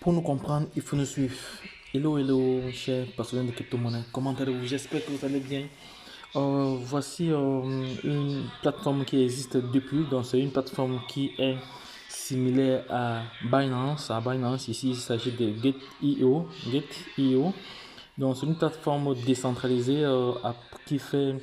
Pour nous comprendre, il faut nous suivre. Hello, hello, chers passionnés de crypto-monnaie. Comment allez-vous? J'espère que vous allez bien. Voici une plateforme qui existe depuis. Donc, c'est une plateforme qui est similaire à Binance. À Binance, ici, il s'agit de Gate.io. Gate.io. Donc, c'est une plateforme décentralisée qui fait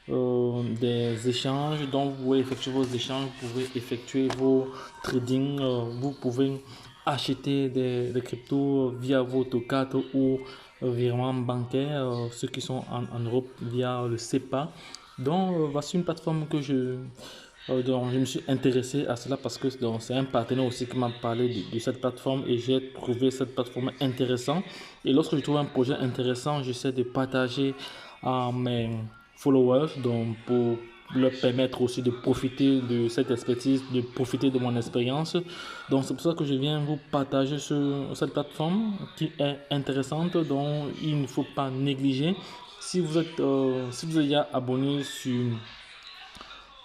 des échanges. Donc, vous pouvez effectuer vos échanges, vous pouvez effectuer vos trading, vous pouvez acheter des cryptos via votre carte ou virement bancaire, ceux qui sont en Europe via le SEPA. Donc, voici une plateforme dont je me suis intéressé à cela parce que c'est un partenaire aussi qui m'a parlé de cette plateforme et j'ai trouvé cette plateforme intéressante. Et lorsque je trouve un projet intéressant, j'essaie de partager à mes followers donc pour leur permettre aussi de profiter de cette expertise, de profiter de mon expérience. Donc c'est pour ça que je viens vous partager cette plateforme qui est intéressante, dont il ne faut pas négliger. Si vous êtes déjà abonné si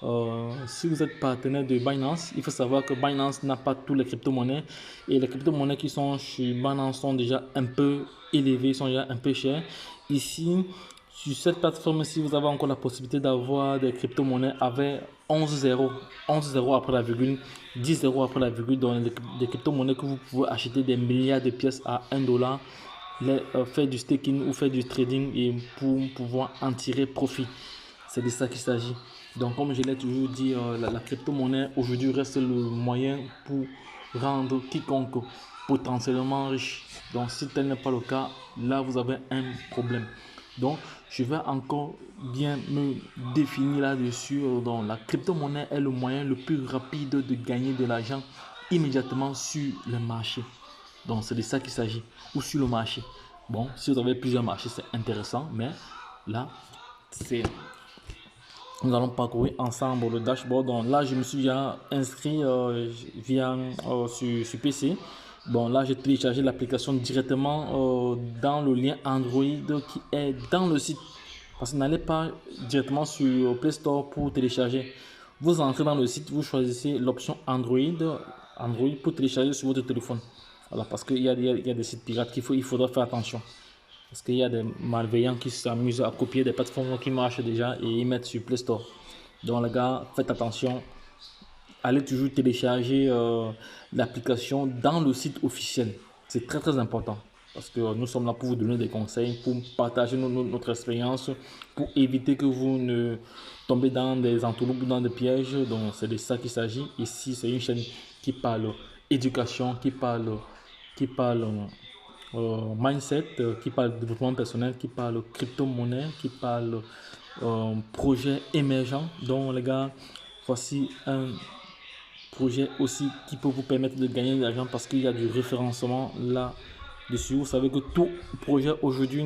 vous êtes partenaire de Binance, il faut savoir que Binance n'a pas tous les crypto-monnaies et les crypto-monnaies qui sont chez Binance sont déjà un peu élevées, sont déjà un peu chères. Ici, sur cette plateforme, si vous avez encore la possibilité d'avoir des crypto-monnaies avec 11 zéros, 11 zéros après la virgule, 10 zéros après la virgule, donc des crypto-monnaies que vous pouvez acheter des milliards de pièces à 1 dollar, faire du staking ou faire du trading et pour pouvoir en tirer profit. C'est de ça qu'il s'agit. Donc, comme je l'ai toujours dit, la crypto-monnaie aujourd'hui reste le moyen pour rendre quiconque potentiellement riche. Donc, si tel n'est pas le cas, là, vous avez un problème. Donc, je vais encore bien me définir là-dessus. Donc, la crypto-monnaie est le moyen le plus rapide de gagner de l'argent immédiatement sur le marché. Donc, c'est de ça qu'il s'agit. Ou sur le marché. Bon, si vous avez plusieurs marchés, c'est intéressant. Mais là, c'est nous allons parcourir ensemble le dashboard. Donc là, je me suis déjà inscrit via sur PC. Bon, là, j'ai téléchargé l'application directement dans le lien Android qui est dans le site. Parce que n'allez pas directement sur Play Store pour télécharger. Vous entrez dans le site, vous choisissez l'option Android pour télécharger sur votre téléphone. Voilà, parce qu'il y a des sites pirates il faudra faire attention. Parce qu'il y a des malveillants qui s'amusent à copier des plateformes qui marchent déjà et ils mettent sur Play Store. Donc les gars, faites attention. Allez toujours télécharger l'application dans le site officiel. C'est très très important. Parce que nous sommes là pour vous donner des conseils, pour partager notre expérience, pour éviter que vous ne tombez dans des entourloupes ou dans des pièges. Donc c'est de ça qu'il s'agit. Ici, c'est une chaîne qui parle éducation, qui parle mindset, qui parle développement personnel, qui parle crypto-monnaie, qui parle projet émergent. Donc les gars, voici un projet aussi qui peut vous permettre de gagner de l'argent parce qu'il y a du référencement là-dessus. Vous savez que tout projet aujourd'hui,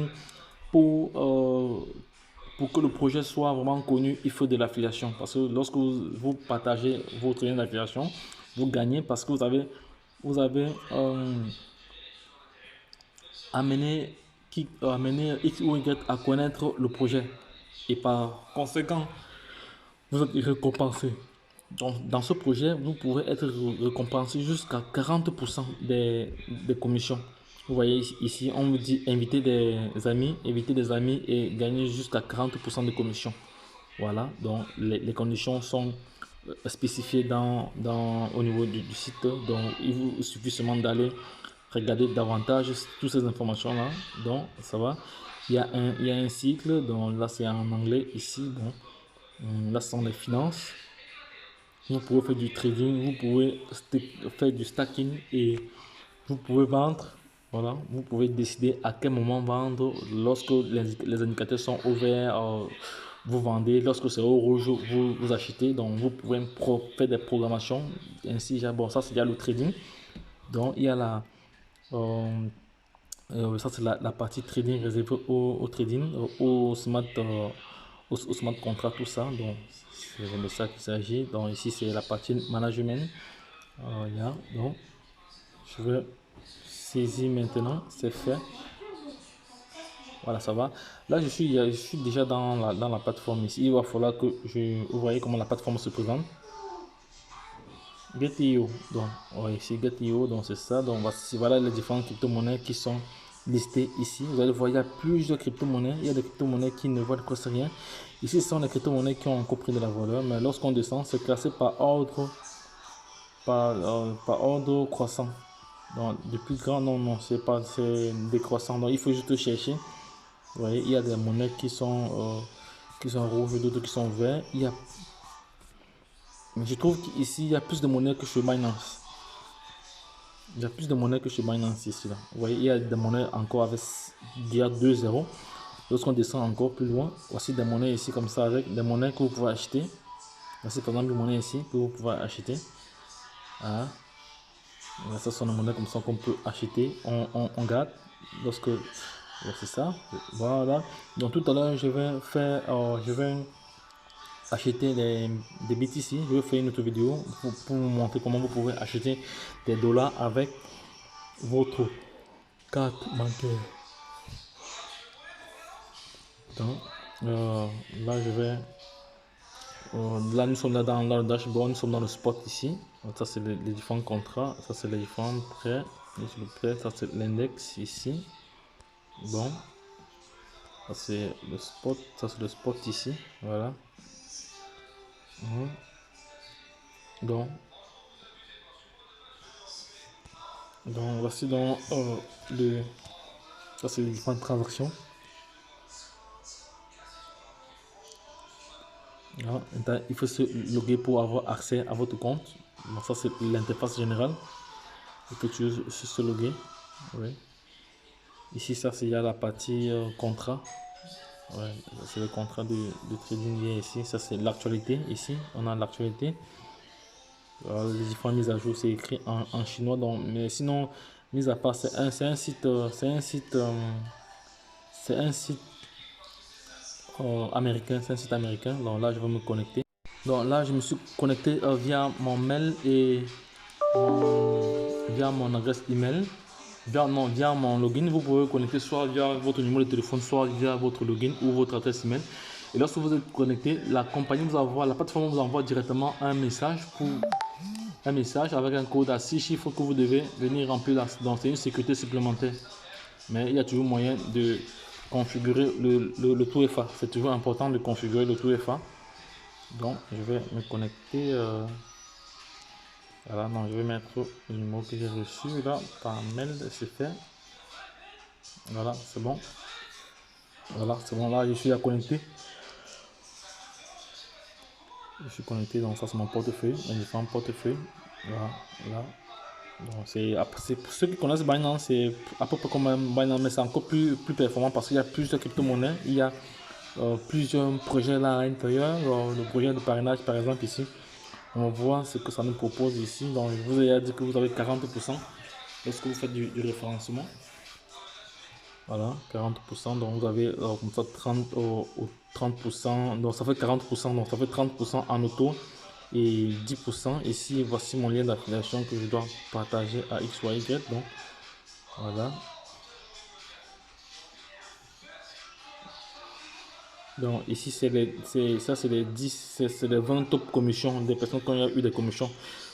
pour, euh, pour que le projet soit vraiment connu, il faut de l'affiliation. Parce que lorsque vous partagez votre lien d'affiliation, vous gagnez parce que vous avez amener, amener X ou Y à connaître le projet. Et par conséquent, vous êtes récompensé. Donc, dans ce projet, vous pouvez être récompensé jusqu'à 40% des commissions. Vous voyez ici, on vous dit inviter des amis et gagner jusqu'à 40% de commissions. Voilà, donc les conditions sont spécifiées au niveau du site. Donc, il vous suffit seulement d'aller regarder davantage toutes ces informations-là. Donc, ça va. Il y a un cycle, donc là, c'est en anglais ici. Bon, là, ce sont les finances. Vous pouvez faire du trading, vous pouvez faire du stacking et vous pouvez vendre. Voilà, vous pouvez décider à quel moment vendre. Lorsque les indicateurs sont au vert, vous vendez. Lorsque c'est au rouge, vous achetez. Donc, vous pouvez faire des programmations. Ainsi, bon, ça, c'est déjà le trading. Donc, il y a euh, ça, c'est la partie trading réservée au trading, au smart contract, tout ça. Donc, c'est de ça qu'il s'agit. Donc, ici, c'est la partie management. Donc, je vais saisir maintenant. C'est fait. Voilà, ça va. Là, je suis déjà dans la plateforme ici. Il va falloir que vous voyez comment la plateforme se présente. Get.io. Donc, ouais, ici Get.io, donc c'est ça. Donc, voilà les différentes crypto-monnaies qui sont listées ici. Vous allez voir, il y a plusieurs crypto-monnaies. Il y a des crypto-monnaies qui ne valent presque rien. Ici, ce sont les crypto-monnaies qui ont encore pris de la valeur. Mais lorsqu'on descend, c'est classé par ordre, par ordre croissant. Donc, du plus grand, non, c'est pas, c'est décroissant. Donc, il faut juste chercher. Vous voyez, il y a des monnaies qui sont rouges, d'autres qui sont verts. Mais je trouve qu'ici, il y a plus de monnaies que chez Binance. Il y a plus de monnaies que chez Binance ici. Là. Vous voyez, il y a des monnaies encore avec il 2 zéros. Lorsqu'on descend encore plus loin, voici des monnaies ici comme ça avec des monnaies que vous pouvez acheter. Voici par exemple une monnaie ici que vous pouvez acheter. Ah. Ça sont des monnaies comme ça qu'on peut acheter. On garde lorsque c'est ça. Voilà. Donc tout à l'heure, je vais acheter des BTC. Je vais faire une autre vidéo pour vous montrer comment vous pouvez acheter des dollars avec votre carte bancaire. Donc, là, là, nous sommes là dans le dashboard, nous sommes dans le spot ici. Donc, ça, c'est les différents contrats. Ça, c'est les différents prêts. Ça, c'est l'index ici. Bon, ça, c'est le spot. Ça, c'est le spot ici. Voilà. Donc, voici donc ça, c'est les différentes transactions. Là, il faut se loguer pour avoir accès à votre compte. Donc, ça, c'est l'interface générale. Il faut se loguer. Oui. Ici, ça, c'est la partie contrat. Ouais, c'est le contrat de trading ici. Ça, c'est l'actualité. Ici, on a l'actualité. Les différentes mises à jour, c'est écrit en chinois. Donc, mais sinon, mis à part, c'est un site, américain. C'est un site américain. Donc là, je vais me connecter. Donc là, je me suis connecté via mon mail et via mon adresse email. Via mon login, vous pouvez connecter soit via votre numéro de téléphone, soit via votre login ou votre adresse email. Et lorsque vous êtes connecté, la plateforme vous envoie directement un message avec un code à 6 chiffres que vous devez venir remplir. Donc c'est une sécurité supplémentaire. Mais il y a toujours moyen de configurer le tout FA. C'est toujours important de configurer le tout FA. Donc je vais me connecter. Voilà, non, je vais mettre le numéro que j'ai reçu là par mail, c'est fait. Voilà, c'est bon. Voilà, c'est bon, là je suis à connecter. Je suis connecté, donc ça c'est mon portefeuille, un différent portefeuille. Voilà, là. Donc c'est pour ceux qui connaissent Binance, c'est à peu près comme Binance, mais c'est encore plus performant parce qu'il y a plusieurs crypto-monnaies. Il y a plusieurs projets là à l'intérieur. Le projet de parrainage par exemple ici. On voit ce que ça nous propose ici. Donc je vous ai dit que vous avez 40% lorsque vous faites du référencement. Voilà, 40%. Donc vous avez comme ça 30%. Donc ça fait 40%. Donc ça fait 30% en auto et 10%. Ici, voici mon lien d'affiliation que je dois partager à X, Y, Z. Donc voilà. Donc ici, c'est les 10, c'est les 20 top commissions des personnes qui ont eu des commissions.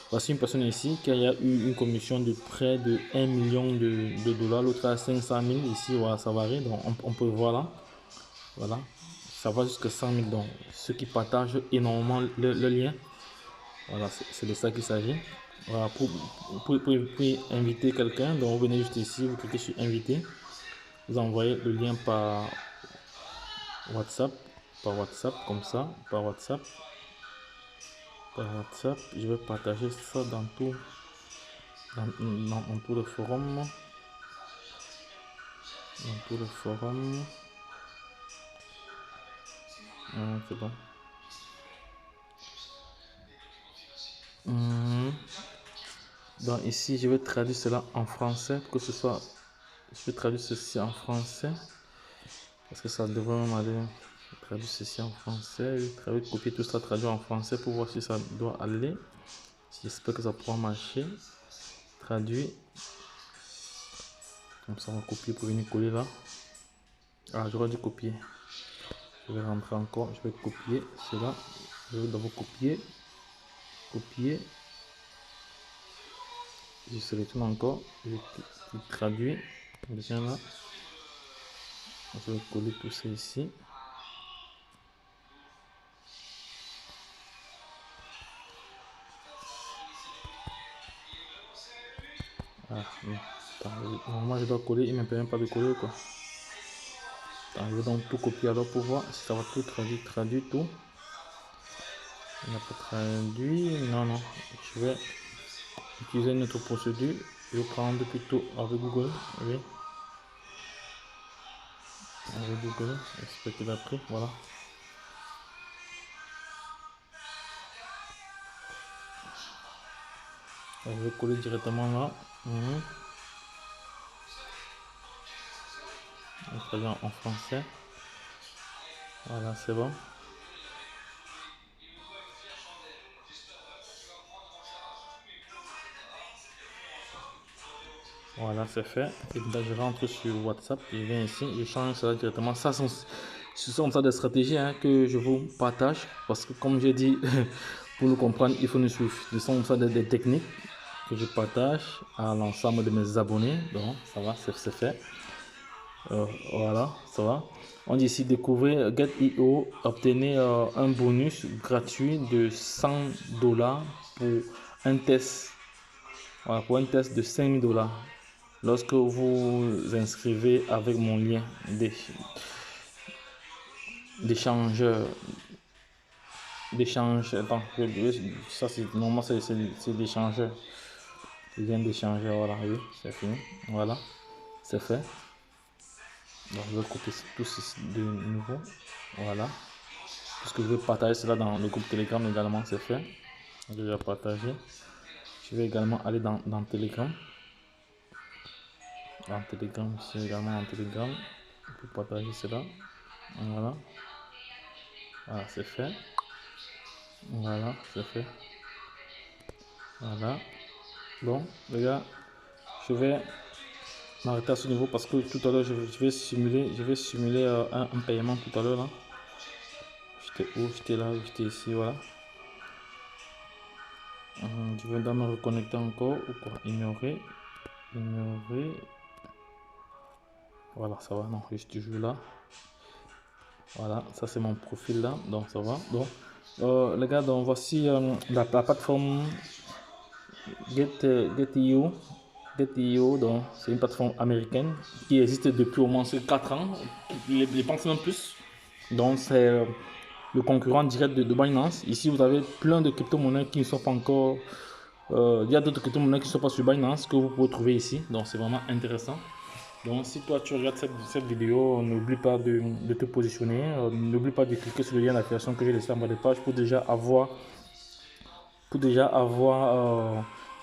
Voici une personne ici qui a eu une commission de près de 1 million de dollars, l'autre à 500 000. Ici, voilà, ça varie. Donc on peut voir là. Voilà. Ça va jusqu'à 100 000. Donc ceux qui partagent énormément le lien. Voilà, c'est de ça qu'il s'agit. Voilà, pour inviter quelqu'un, donc vous venez juste ici, vous cliquez sur inviter. Vous envoyez le lien par WhatsApp, comme ça, par WhatsApp. Je vais partager ça dans tout le forum. Dans tout le forum. C'est bon. Donc ici, je vais traduire cela en français, que ce soit. Je vais traduire ceci en français. Parce que ça devrait même aller. Je traduis ceci en français. Je vais copier tout ça, traduire en français pour voir si ça doit aller. J'espère que ça pourra marcher. Traduit. Comme ça, on va copier pour venir coller là. Ah, j'aurais dû copier. Je vais rentrer encore. Je vais copier cela. Je vais d'abord copier. Copier. Je sélectionne encore, je traduis, je viens là, je vais coller tout ça ici. Ah, non. Normalement je dois coller, il ne me permet pas de coller quoi. Attends, je vais donc tout copier alors pour voir si ça va tout traduire tout. Il n'a pas traduit, non. Je vais utiliser une autre procédure. Je vais prendre plutôt avec Google, oui. Avec Google, j'espère qu'il a pris, voilà. Je vais coller directement là. Très bien en français. Voilà, c'est bon. Voilà, c'est fait. Et là, je rentre sur WhatsApp. Je viens ici, je change ça directement. Ça, ce sont ça des stratégies que je vous partage. Parce que, comme j'ai dit, pour nous comprendre, il faut nous suivre. Ce sont ça des techniques que je partage à l'ensemble de mes abonnés. Donc, ça va, c'est fait. Voilà, ça va. On dit ici découvrir Get.io, obtenez un bonus gratuit de $100 pour un test. Voilà, pour un test de $5000 lorsque vous inscrivez avec mon lien d'échange. Attends, ça c'est normalement c'est l'échangeur. Le lien d'échangeur, voilà, oui, c'est fini. Voilà, c'est fait. Donc je vais copier tout ceci de nouveau. Voilà. Puisque je vais partager cela dans le groupe Telegram également, c'est fait. Je vais partager. Je vais également aller dans Telegram. Dans Telegram, ici également dans Telegram. Pour partager cela. Voilà. Voilà, c'est fait. Voilà, c'est fait. Voilà. Bon, les gars, je vais m'arrêter à ce niveau parce que tout à l'heure, je vais simuler un paiement tout à l'heure là. J'étais où? J'étais là, j'étais ici, voilà. Je vais me reconnecter encore ou quoi? Ignorer. Voilà, ça va, non, je suis toujours là. Voilà, ça c'est mon profil là, donc ça va. Donc, les gars, donc voici la plateforme Get.io. Get.io, donc c'est une plateforme américaine qui existe depuis au moins 4 ans, je pense même plus. Donc c'est le concurrent direct de Binance. Ici vous avez plein de crypto-monnaies qui ne sont pas encore... il y a d'autres crypto-monnaies qui ne sont pas sur Binance que vous pouvez trouver ici, donc c'est vraiment intéressant. Donc si toi tu regardes cette vidéo, n'oublie pas de te positionner, n'oublie pas de cliquer sur le lien d'affiliation que j'ai laissé en bas de page pour déjà avoir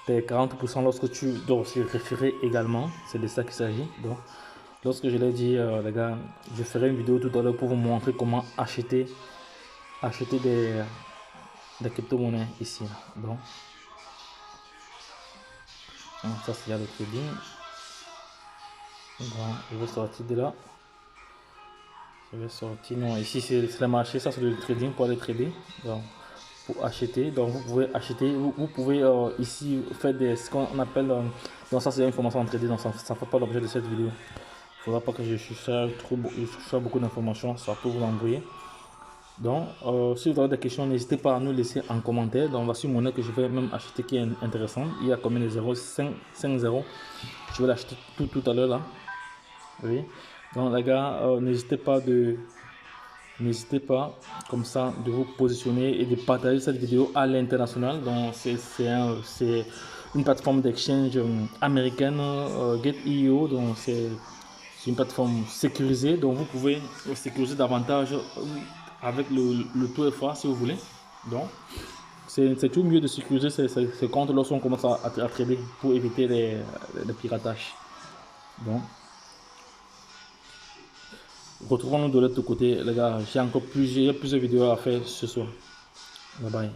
tes 40% lorsque tu dois aussi référer également. C'est de ça qu'il s'agit. Donc lorsque je l'ai dit, les gars, je ferai une vidéo tout à l'heure pour vous montrer comment acheter des crypto-monnaies ici. Donc ça c'est le trading. Donc je vais sortir de là. Je vais sortir. Non, ici c'est le marché, ça c'est le trading pour aller trader. Donc pour acheter, donc vous pouvez acheter, vous pouvez ici faire ce qu'on appelle, donc ça c'est une information en trading, donc ça ne fait pas l'objet de cette vidéo. Il ne faudra pas que je cherche beaucoup d'informations, ça peut vous envoyer. Donc si vous avez des questions, n'hésitez pas à nous laisser en commentaire. Donc voici une monnaie que je vais même acheter qui est intéressante. Il y a combien de 0? 5 0. Je vais l'acheter tout à l'heure là. Oui. Donc les gars, n'hésitez pas comme ça de vous positionner et de partager cette vidéo à l'international. Donc c'est une plateforme d'exchange américaine, Get.io. Donc c'est une plateforme sécurisée. Donc vous pouvez sécuriser davantage avec le taux FA si vous voulez. Donc c'est tout mieux de sécuriser ses comptes lorsqu'on commence à trader pour éviter les piratages. Donc retrouvons-nous de l'autre côté, les gars. J'ai encore plusieurs vidéos à faire ce soir. Bye bye.